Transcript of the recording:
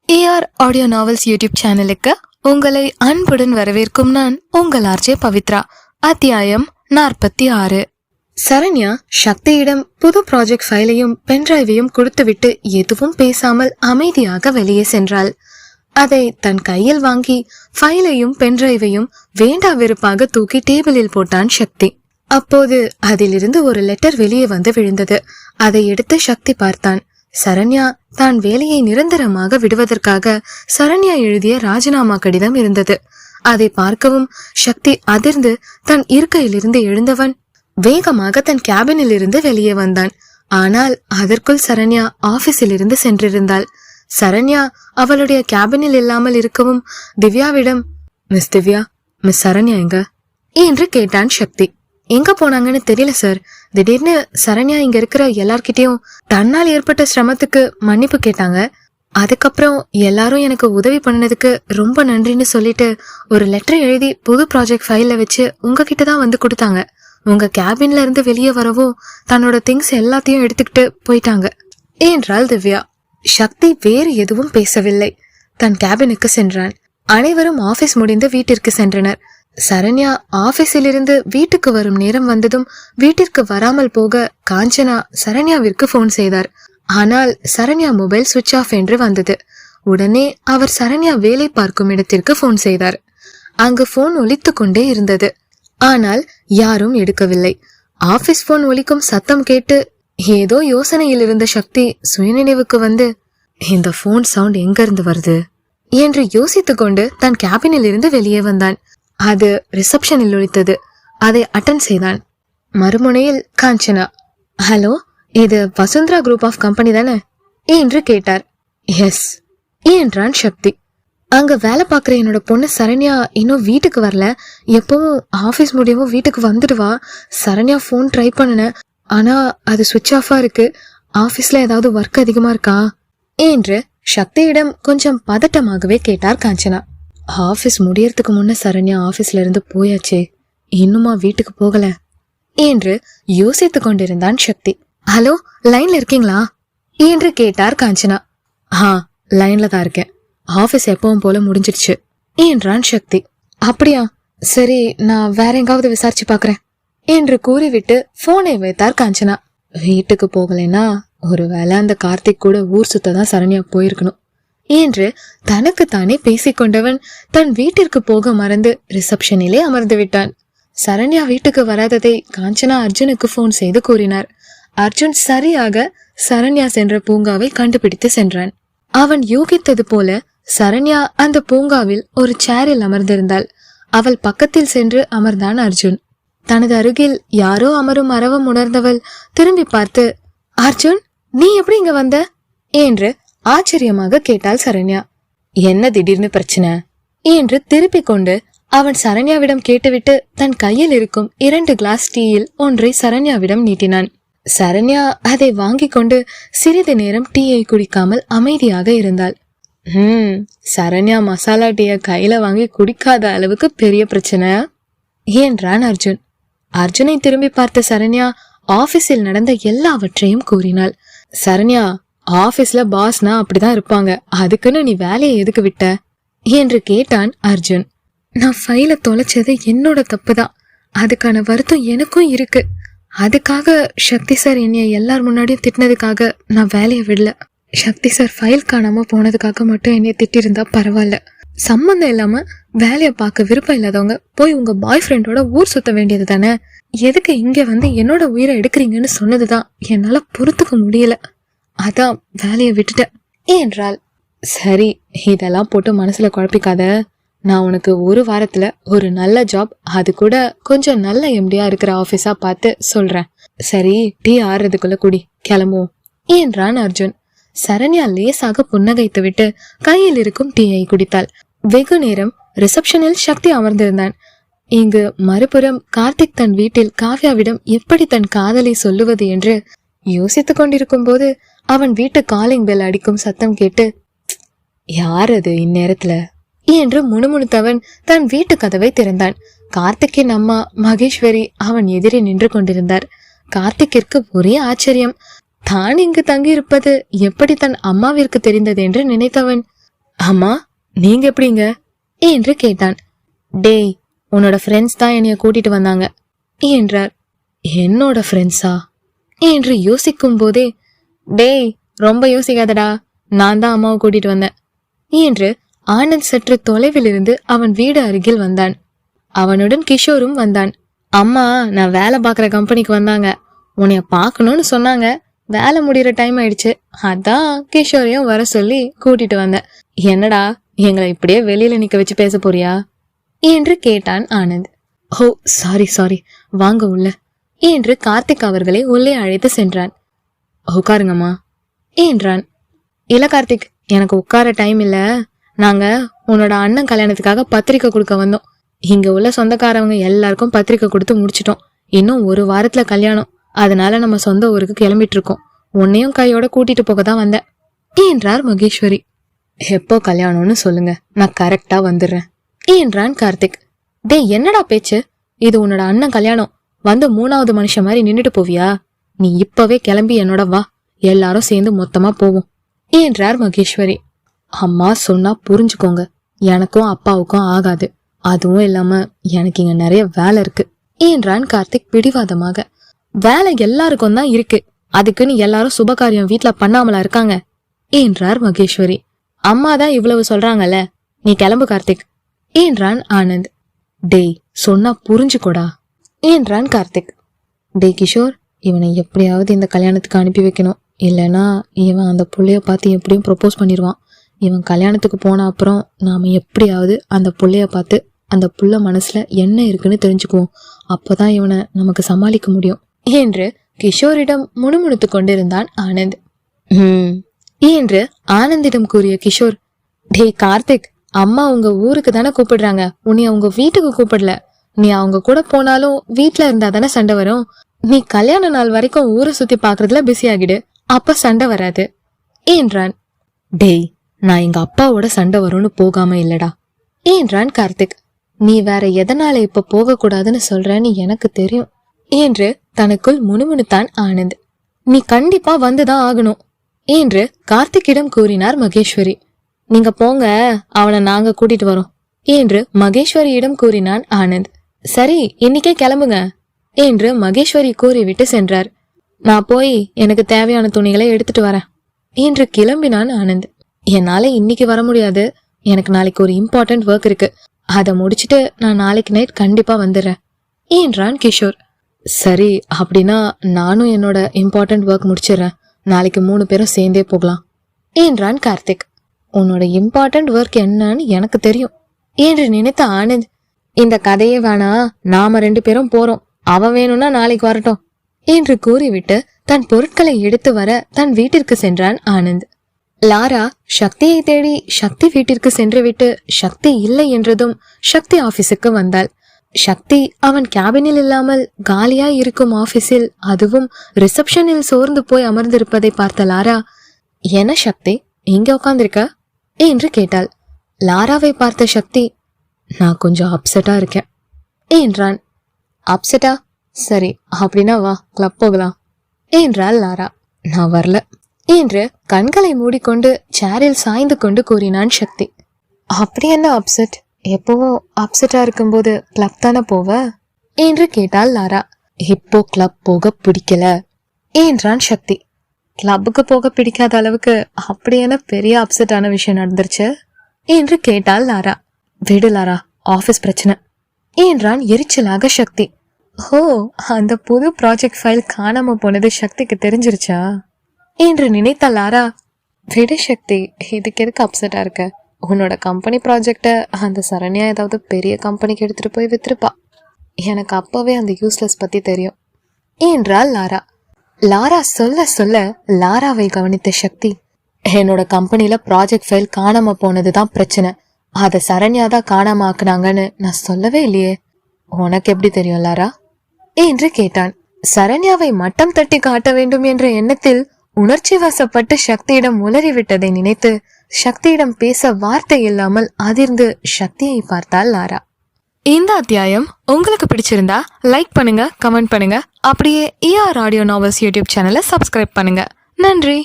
AR audio novels YouTube சேனலுக்கு உங்களை அன்புடன் வரவேற்கும் நான் உங்கள் ஆர்ஜே பவித்ரா. அத்தியாயம் 46. சரண்யா சக்தியிடம் புது ப்ராஜெக்ட் ஃபைலையும் பென்டிரைவையும் கொடுத்துவிட்டு எதுவும் பேசாமல் அமைதியாக வெளியே சென்றாள். அதை தன் கையில் வாங்கி ஃபைலையும் பென்டிரைவையும் வேண்டா வெறுப்பாக தூக்கி டேபிளில் போட்டான் சக்தி. அப்போது அதிலிருந்து ஒரு லெட்டர் வெளியே வந்து விழுந்தது. அதை எடுத்து சக்தி பார்த்தான். சரண்யா தான் வேலையை நிரந்தரமாக விடுவதற்காக சரண்யா எழுதிய ராஜினாமா கடிதம் இருந்தது. அதை பார்க்கவும் சக்தி அதிர்ந்து தன் இருக்கையிலிருந்து எழுந்தவன் வேகமாக தன் கேபினில் இருந்து வெளியே வந்தான். ஆனால் அதற்குள் சரண்யா ஆபீஸில் இருந்து சென்றிருந்தாள். சரண்யா அவளுடைய கேபினில் இல்லாமல் இருக்கவும் திவ்யாவிடம், மிஸ் திவ்யா, மிஸ் சரண்யா எங்க என்று கேட்டான் சக்தி. எங்க போனாங்கன்னு தெரியல சார். திடீர்னு சரண்யா இங்க இருக்கிற எல்லார்கிட்டயும் தன்னால் ஏற்பட்ட சிரமத்துக்கு மன்னிப்பு கேட்டாங்க. அதுக்கப்புறம் எல்லாரும் எனக்கு உதவி பண்ணதுக்கு ரொம்ப நன்றின்னு சொல்லிட்டு ஒரு லெட்டர் எழுதி புது ப்ராஜெக்ட் ஃபைல்ல வச்சு உங்ககிட்ட தான் வந்து கொடுத்தாங்க. உங்க கேபின்ல இருந்து வெளியே வரவும் தன்னோட திங்ஸ் எல்லாத்தையும் எடுத்துக்கிட்டு போயிட்டாங்க என்றாள் திவ்யா. சக்தி வேறு எதுவும் பேசவில்லை. தன் கேபினுக்கு சென்றான். அனைவரும் ஆபீஸ் முடிந்து வீட்டிற்கு சென்றனர். சரண்யா ஆபீஸில் இருந்து வீட்டுக்கு வரும் நேரம் வந்ததும் வீட்டிற்கு வராமல் போக காஞ்சனா சரண்யாவிற்கு போன் செய்தார். ஆனால் சரண்யா மொபைல் சுவிட்ச் ஆஃப் என்று வந்தது. உடனே அவர் சரண்யா வேலை பார்க்கும் இடத்திற்கு போன் செய்தார். அங்கு போன் ஒலித்து கொண்டே இருந்தது. ஆனால் யாரும் எடுக்கவில்லை. ஆபீஸ் போன் ஒலிக்கும் சத்தம் கேட்டு ஏதோ யோசனையில் இருந்த சக்தி சுயநினைவுக்கு வந்து, இந்த போன் சவுண்ட் எங்க இருந்து வருது என்று யோசித்துக் கொண்டு தன் கேபினில் இருந்து வெளியே வந்தான். அது ரிசப்ஷனில் ஒலித்தது. அதை அட்டன் செய்தான். மறுமுனையில் காஞ்சனா, ஹலோ, இது வசுந்தரா குரூப் ஆஃப் கம்பெனி தானே என்று கேட்டார். எஸ் என்றான் சக்தி. அங்க வேலை பார்க்குற என்னோட பொண்ணு சரண்யா இன்னும் வீட்டுக்கு வரல. எப்பவும் ஆபீஸ் முடியவும் வீட்டுக்கு வந்துடுவா. சரண்யா போன் ட்ரை பண்ணன, ஆனா அது சுவிட்ச் ஆஃபா இருக்கு. ஆபீஸ்ல ஏதாவது ஒர்க் அதிகமா இருக்கா என்று சக்தியிடம் கொஞ்சம் பதட்டமாகவே கேட்டார் காஞ்சனா. ஆபீஸ் முடியறதுக்கு முன்ன சரண்யா ஆபீஸ்ல இருந்து போயாச்சே, இன்னுமா வீட்டுக்கு போகல என்று யோசித்து கொண்டிருந்தான் சக்தி. ஹலோ, லைன்ல இருக்கீங்களா என்று கேட்டார் காஞ்சனா. லைன்ல தான் இருக்கேன். ஆபீஸ் எப்பவும் போல முடிஞ்சிடுச்சு என்றான் சக்தி. அப்படியா, சரி, நான் வேற எங்காவது விசாரிச்சு பாக்குறேன் என்று கூறிவிட்டு போனை வைத்தார் காஞ்சனா. வீட்டுக்கு போகலைன்னா ஒருவேளை அந்த கார்த்திக் கூட ஊர் சுத்ததான் சரண்யா போயிருக்கணும் என்று தனக்குத்தானே பேசிக்கொண்டவன் தன் வீட்டிற்கு போக மறந்து ரிசப்ஷனிலே அமர்ந்து விட்டான். சரண்யா வீட்டுக்கு வராததை காஞ்சனா அர்ஜுனுக்கு போன் செய்து கூறினார். அர்ஜுன் சரியாக சரண்யா சென்ற பூங்காவை கண்டுபிடித்து சென்றான். அவன் யூகித்தது போல சரண்யா அந்த பூங்காவில் ஒரு சேரில் அமர்ந்திருந்தாள். அவள் பக்கத்தில் சென்று அமர்ந்தான் அர்ஜுன். தனது அருகில் யாரோ அமரும் அரவம் உணர்ந்தவள் திரும்பி பார்த்து, அர்ஜுன், நீ எப்படி இங்க வந்த என்று ஆச்சரியமாக கேட்டாள் சரண்யா. என்ன திடீர்னு பிரச்சனை என்று திருப்பிக் கொண்டு அவன் சரண்யாவிடம் கேட்டுவிட்டு தன் கையில் இருக்கும் 2 கிளாஸ் டீயில் ஒன்றை சரண்யாவிடம் நீட்டினான். சரண்யா அதை வாங்கி கொண்டு சிறிது நேரம் டீயை குடிக்காமல் அமைதியாக இருந்தாள். சரண்யா மசாலா டீய கையில வாங்கி குடிக்காத அளவுக்கு பெரிய பிரச்சனை என்றான் அர்ஜுன். அர்ஜுனை திரும்பி பார்த்த சரண்யா ஆபீஸில் நடந்த எல்லாவற்றையும் கூறினாள். சரண்யா, ஆபீஸ்ல பாஸ்னா அப்படிதான் இருப்பாங்க. அதுக்குன்னு நீ வேலையை எதுக்கு விட்ட என்று கேட்டான் அர்ஜுன். நான் ஃபைல தொலைச்சது என்னோட தப்புதான். அதுக்கான வருத்தம் எனக்கும் இருக்கு. அதுக்காக சக்தி சார் என்னைய எல்லார் முன்னாடியும் திட்டினதுக்காக நான் வேலையை விடல. சக்தி சார் ஃபைல் காணாம போனதுக்காக மட்டும் என்னைய திட்டிருந்தா பரவாயில்ல. சம்பந்தம் இல்லாம வேலையை பார்க்க விருப்பம் இல்லாதவங்க போய் உங்க பாய் ஃப்ரெண்டோட ஊர் சுத்த வேண்டியது தானே. எதுக்கு இங்க வந்து என்னோட உயிரை எடுக்கிறீங்கன்னு சொன்னதுதான் என்னால பொறுத்துக்க முடியல. அதான் வேலையை விட்டுட்டேன் என்றாள். சரி, இதெல்லாம் போட்டு மனசுல குழப்பிக்காத. நான் உனக்கு ஒரு வாரத்துல ஒரு நல்ல ஜாப், அது கூட கொஞ்சம் நல்ல எம்டியா இருக்கிற ஆபீஸா பார்த்து சொல்றேன். சரி, டீ ஆறுறதுக்குள்ள குடி, கிளம்புவோம் என்றான் அர்ஜுன். சரண்யா லேசாக புன்னகைத்து விட்டு கையில் இருக்கும் டீயை குடித்தாள். வெகு நேரம் ரிசப்ஷனில் சக்தி அமர்ந்திருந்தான். இங்கு மறுபுறம் கார்த்திக் தன் வீட்டில் காவ்யாவிடம் எப்படி தன் காதலை சொல்லுவது என்று யோசித்துக் கொண்டிருக்கும் போது அவன் வீட்டு காலிங் பெல் அடிக்கும் சத்தம் கேட்டு, யார் அது இந்நேரத்துல என்று முணுமுணுத்தவன் தன் வீட்டு கதவை திறந்தான். கார்த்திக்கின் அம்மா மகேஸ்வரி அவன் எதிரே நின்று கொண்டிருந்தார். கார்த்திக்கிற்கு ஒரே ஆச்சரியம். தான் இங்கு தங்கியிருப்பது எப்படி தன் அம்மாவிற்கு தெரிந்தது என்று நினைத்தவன், அம்மா நீங்க எப்படிங்க என்று கேட்டான். டேய், உன்னோட ஃப்ரெண்ட்ஸ் தான் என்னைய கூட்டிட்டு வந்தாங்க என்றார். என்னோட ஃப்ரெண்ட்ஸா என்று யோசிக்கும் போதே, டேய் ரொம்ப யோசிக்காதடா, நான் தான் அம்மாவை கூட்டிட்டு வந்தேன் என்று ஆனந்த் சற்று தொலைவில் இருந்து அவன் வீடு அருகில் வந்தான். அவனுடன் கிஷோரும் வந்தான். அம்மா நான் வேலை பார்க்குற கம்பெனிக்கு வந்தாங்க, உன்னைய பார்க்கணும்னு சொன்னாங்க. வேலை முடிகிற டைம் ஆயிடுச்சு, அதான் கிஷோரையும் வர சொல்லி கூட்டிட்டு வந்தேன். என்னடா எங்களை இப்படியே வெளியில நிக்க வச்சு பேச போறியா என்று கேட்டான் ஆனந்த். ஓ சாரி வாங்க உள்ள என்று கார்த்திக் அவர்களை உள்ளே அழைத்து சென்றான். உட்காருங்கம்மா என்றான். இல்ல கார்த்திக், எனக்கு உட்கார டைம் இல்ல, நாங்க உன்னோட அண்ணன் கல்யாணத்துக்காக பத்திரிக்கை கொடுக்க வந்தோம். இங்க உள்ள சொந்தக்காரவங்க எல்லாருக்கும் பத்திரிக்கை கொடுத்து முடிச்சிட்டோம். இன்னும் ஒரு வாரத்துல கல்யாணம், அதனால நம்ம சொந்த ஊருக்கு கிளம்பிட்டு இருக்கோம். உன்னையும் கையோட கூட்டிட்டு போக தான் வந்தேன் என்றார் மகேஸ்வரி. எப்போ கல்யாணம்னு சொல்லுங்க, நான் கரெக்டா வந்துடுறேன் என்றான் கார்த்திக். டே என்னடா பேச்சு, இது உன்னோட அண்ணன் கல்யாணம், வந்து 3வது மனுஷன் மாதிரி நின்னுட்டு போவியா? நீ இப்பவே கிளம்பி என்னோட வா, எல்லாரும் சேர்ந்து மொத்தமா போவோம் என்றார் மகேஸ்வரி. அம்மா சொன்னா புரிஞ்சுக்கோங்க, எனக்கும் அப்பாவுக்கும் ஆகாது. அதுவும் இல்லாம எனக்கு இங்க நிறைய வேலை இருக்கு என்றான் கார்த்திக் பிடிவாதமாக. வேலை எல்லாருக்கும் தான் இருக்கு, அதுக்குன்னு எல்லாரும் சுபகாரியம் வீட்டுல பண்ணாமலா இருக்காங்க என்றார் மகேஸ்வரி. அம்மா தான் இவ்வளவு சொல்றாங்கல்ல, நீ கிளம்பு கார்த்திக் என்றான் ஆனந்த். டேய் சொன்னா புரிஞ்சுக்கோடா என்றான் கார்த்திக். டேய் கிஷோர், இவனை எப்படியாவது இந்த கல்யாணத்துக்கு அனுப்பி வைக்கணும், இல்லைன்னா இவன் அந்த புள்ளைய பார்த்து எப்படியும் ப்ரொபோஸ் பண்ணிடுவான். இவன் கல்யாணத்துக்கு போன அப்புறம் நாம எப்படியாவது அந்த புள்ளைய பார்த்து அந்த புள்ள மனசுல என்ன இருக்குன்னு தெரிஞ்சுக்குவோம். அப்போதான் இவனை நமக்கு சமாளிக்க முடியும் என்று கிஷோரிடம் முணுமுணுத்து கொண்டிருந்தான் ஆனந்த். என்று ஆனந்திடம் கூறிய கிஷோர், டேய் கார்த்திக், அம்மா உங்க ஊருக்கு தானே கூப்பிடுறாங்க, உன்னை அவங்க வீட்டுக்கு கூப்பிடல. நீ அவங்க கூட போனாலும் வீட்டுல இருந்தா தானே சண்டை வரும். நீ கல்யாண நாள் வரைக்கும் ஊரை சுத்தி பாக்குறதுல பிஸி ஆகிடு, அப்ப சண்டை வராது என்றான். டேய், நான் எங்க அப்பாவோட சண்டை வரும்னு போகாம இல்லடா என்றான் கார்த்திக். நீ வேற எதனால இப்ப போக கூடாதுன்னு சொல்றன்னு எனக்கு தெரியும் என்று தனக்குள் முணுமுணுத்தான் ஆனந்த். நீ கண்டிப்பா வந்துதான் ஆகணும் என்று கார்த்திக்கிடம் கூறினார் மகேஸ்வரி. நீங்க போங்க, அவனை நாங்க கூட்டிட்டு வரோம் என்று மகேஸ்வரியிடம் கூறினான் ஆனந்த். சரி இன்னைக்கே கிளம்புங்க என்று மகேஸ்வரி கூறிவிட்டு சென்றார். நான் போய் எனக்கு தேவையான துணிகளை எடுத்துட்டு வரேன் என்று கிளம்பினான் ஆனந்த். என்னால இன்னைக்கு வர முடியாது, எனக்கு நாளைக்கு ஒரு இம்பார்ட்டன்ட் ஒர்க் இருக்கு, அதை முடிச்சுட்டு நான் நாளைக்கு நைட் கண்டிப்பா வந்துடுறேன் என்றான் கிஷோர். சரி அப்படின்னா நானும் என்னோட இம்பார்ட்டன்ட் ஒர்க் முடிச்சிடுறேன், நாளைக்கு 3 பேரும் சேர்ந்தே போகலாம் என்றான் கார்த்திக். உன்னோட இம்பார்ட்டன்ட் ஒர்க் என்னன்னு எனக்கு தெரியும் என்று நினைத்த ஆனந்த், இந்த கதையே வேணா, நாம 2 பேரும் போறோம், அவன் வேணும்னா நாளைக்கு வரட்டும் என்று கூறிவிட்டு தன் பொருட்களை எடுத்து வர தன் வீட்டிற்கு சென்றான் ஆனந்த். லாரா சக்தியை தேடி சக்தி வீட்டிற்கு சென்றுவிட்டு சக்தி இல்லை என்றதும் சக்தி ஆபீஸுக்கு வந்தாள். சக்தி அவன் கேபினில் இல்லாமல் காலியா இருக்கும் ஆபீஸில், அதுவும் ரிசப்ஷனில் சோர்ந்து போய் அமர்ந்திருப்பதை பார்த்த லாரா, என்ன சக்தி இங்க உட்கார்ந்திருக்க என்று கேட்டாள். லாராவை பார்த்த சக்தி, நான் கொஞ்சம் அப்செட்டா இருக்கேன் என்றான். அப்செட்டா? சரி அப்படின்னா வா கிளப் போகலாம் என்றாள் லாரா. நான் வரல என்று கண்களை மூடிக்கொண்டு சேரில் சாய்ந்து கொண்டு கூறினான் சக்தி. அப்படி என்ன அப்செட்? எப்பவும் அப்செட்டா இருக்கும்போது கிளப் தானே போவ என்று கேட்டாள் லாரா. இப்போ கிளப் போக பிடிக்கல என்றான் சக்தி. கிளப்புக்கு போக பிடிக்காத அளவுக்கு அப்படி என்ன பெரிய அப்செட்டான விஷயம் நடந்துருச்சு என்று கேட்டாள் லாரா. விடு லாரா, ஆபீஸ் பிரச்சனை என்றான் எரிச்சலாக சக்தி. ஓ, அந்த புது ப்ராஜெக்ட் ஃபைல் காணாம போனது சக்திக்கு தெரிஞ்சிருச்சா என்று நினைத்த லாரா. விடு சக்தி, இதுக்கு எதுக்கு அப்செட்டா இருக்க? உன்னோட கம்பெனி ப்ராஜெக்ட அந்த சரண்யா ஏதாவது பெரிய கம்பெனிக்கு எடுத்துட்டு போய் வித்துருப்பா. எனக்கு அப்பவே அந்த யூஸ்லெஸ் பத்தி தெரியும் என்றாள் லாரா. லாரா சொல்ல சொல்ல லாராவை கவனித்த சக்தி, என்னோட கம்பெனில ப்ராஜெக்ட் ஃபைல் காணாம போனதுதான் பிரச்சனை, அத சரண்யா தான் காணாம ஆக்குனாங்கன்னு நான் சொல்லவே இல்லையே. உனக்கு எப்படி தெரியும் லாரா என்று கேட்டான். சரண்யாவை மட்டம் தட்டி காட்ட வேண்டும் என்ற எண்ணத்தில் உணர்ச்சி வசப்பட்டு சக்தியிடம் உளறிவிட்டதை நினைத்து சக்தியிடம் பேச வார்த்தை இல்லாமல் அதிர்ந்து சக்தியை பார்த்தாள் லாரா. இந்த அத்தியாயம் உங்களுக்கு பிடிச்சிருந்தா லைக் பண்ணுங்க, கமெண்ட் பண்ணுங்க, அப்படியே ER ஆடியோ நாவல்ஸ் யூடியூப் சேனலை சப்ஸ்கிரைப் பண்ணுங்க. நன்றி.